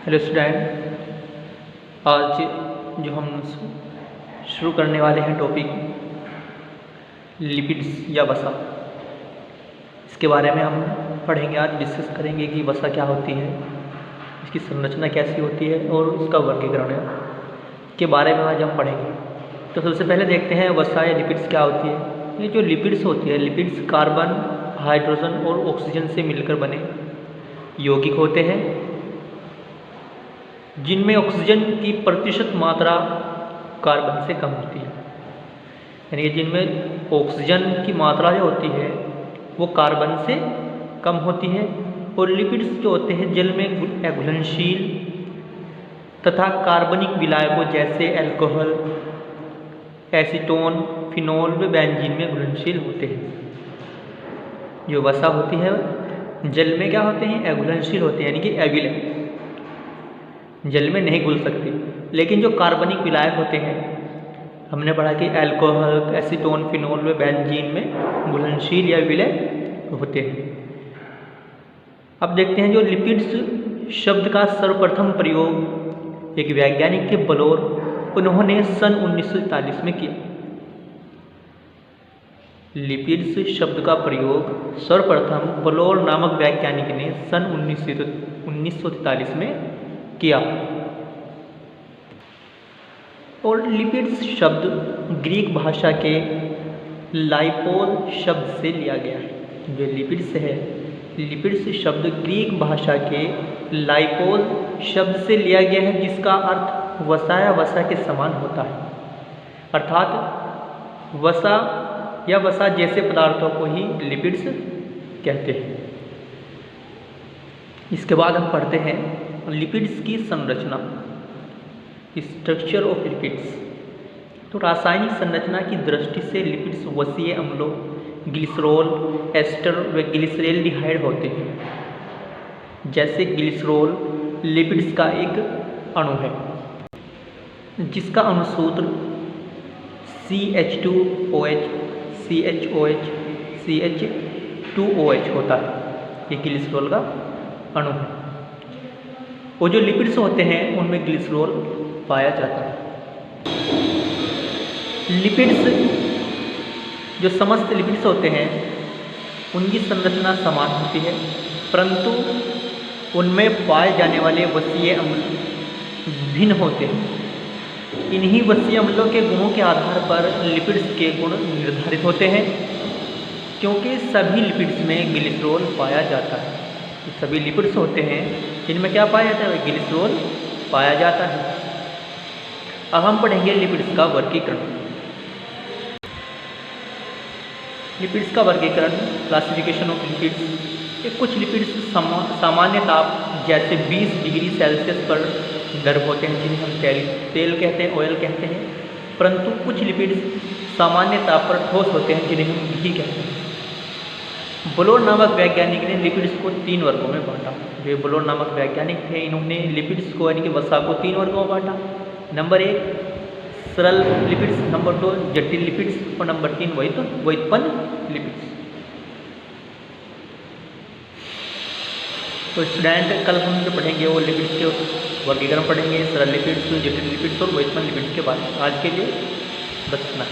Hello student, आज जो हम शुरू करने वाले हैं टॉपिक लिपिड्स या वसा, इसके बारे में हम पढ़ेंगे। आज डिस्कस करेंगे कि वसा क्या होती है, इसकी संरचना कैसी होती है और उसका वर्गीकरण के बारे में आज हम पढ़ेंगे। तो सबसे पहले देखते हैं वसा या लिपिड्स क्या होती है। ये जो लिपिड्स होती है, लिपिड्स कार्बन, हाइड्रोजन और ऑक्सीजन से मिलकर बने यौगिक होते हैं, जिनमें ऑक्सीजन की प्रतिशत मात्रा कार्बन से कम होती है। यानी कि जिनमें ऑक्सीजन की मात्रा जो होती है वो कार्बन से कम होती है। और लिपिड्स जो होते हैं जल में घुलनशील तथा कार्बनिक विलायकों जैसे अल्कोहल, एसीटोन, फिनोल व बेंजीन में घुलनशील होते हैं। जो वसा होती है जल में क्या होते हैं, अघुलनशील होते हैं, यानी कि एविलेंट, जल में नहीं घुल सकते। लेकिन जो कार्बनिक विलायक होते हैं, हमने पढ़ा कि अल्कोहल, एसीटोन, फिनोल व बेंजीन में घुलनशील या विलय होते हैं। अब देखते हैं जो लिपिड्स शब्द का सर्वप्रथम प्रयोग एक वैज्ञानिक के बलोर, उन्होंने सन 1943 में किया। लिपिड्स शब्द का प्रयोग सर्वप्रथम बलोर नामक वैज्ञानिक ने सन 1943 में किया। और लिपिड्स शब्द ग्रीक भाषा के लाइपोल शब्द से लिया गया है। जो लिपिड्स है, लिपिड्स शब्द ग्रीक भाषा के लाइपोल शब्द से लिया गया है, जिसका अर्थ वसा या वसा के समान होता है। अर्थात वसा या वसा जैसे पदार्थों को ही लिपिड्स कहते हैं। इसके बाद हम पढ़ते हैं लिपिड्स की संरचना, स्ट्रक्चर ऑफ लिपिड्स। तो रासायनिक संरचना की दृष्टि से लिपिड्स वसीय अम्लों, ग्लिसरॉल, एस्टर व ग्लिसरॉल्डिहाइड होते हैं। जैसे ग्लिसरॉल लिपिड्स का एक अणु है, जिसका अणुसूत्र CH2OH, CHOH, CH2OH होता है। ये ग्लिसरॉल का अणु है। वो जो लिपिड्स होते हैं उनमें ग्लिसरॉल पाया जाता है। लिपिड्स, जो समस्त लिपिड्स होते हैं उनकी संरचना समान होती है, परंतु उनमें पाए जाने वाले वसीय अम्ल भिन्न होते हैं। इन्हीं वसीय अम्लों के गुणों के आधार पर लिपिड्स के गुण निर्धारित होते हैं। क्योंकि सभी लिपिड्स में ग्लिसरॉल पाया जाता है, सभी लिपिड्स होते हैं जिनमें क्या पाया जाता है, ग्लिसरॉल पाया जाता है। अब हम पढ़ेंगे लिपिड्स का वर्गीकरण। लिपिड्स का वर्गीकरण, क्लासिफिकेशन ऑफ लिपिड्स। कुछ लिपिड्स सामान्य ताप जैसे 20 डिग्री सेल्सियस पर गर्म होते हैं, जिन्हें हम तेल कहते हैं, ऑयल कहते हैं। परंतु कुछ लिपिड्स सामान्य ताप पर ठोस होते हैं, जिन्हें हम घी कहते हैं। बलोर नामक वैज्ञानिक ने लिपिड्स को 3 वर्गों में बांटा। जो बलोर नामक वैज्ञानिक थे, इन्होंने लिपिड्स को यानी कि वसा को 3 वर्गों में बांटा। नंबर 1 सरल लिपिड्स, नंबर 2 जटिल लिपिड्स और नंबर 3 व्युत्पन्न लिपिड्स। तो स्टूडेंट, कल हम जो पढ़ेंगे वो लिपिड्स के वर्गीकरण पढ़ेंगे, सरल लिपिड्स, जटिल लिपिड्स और व्युत्पन्न लिपिड्स के बारे में। आज के लिए बस इतना।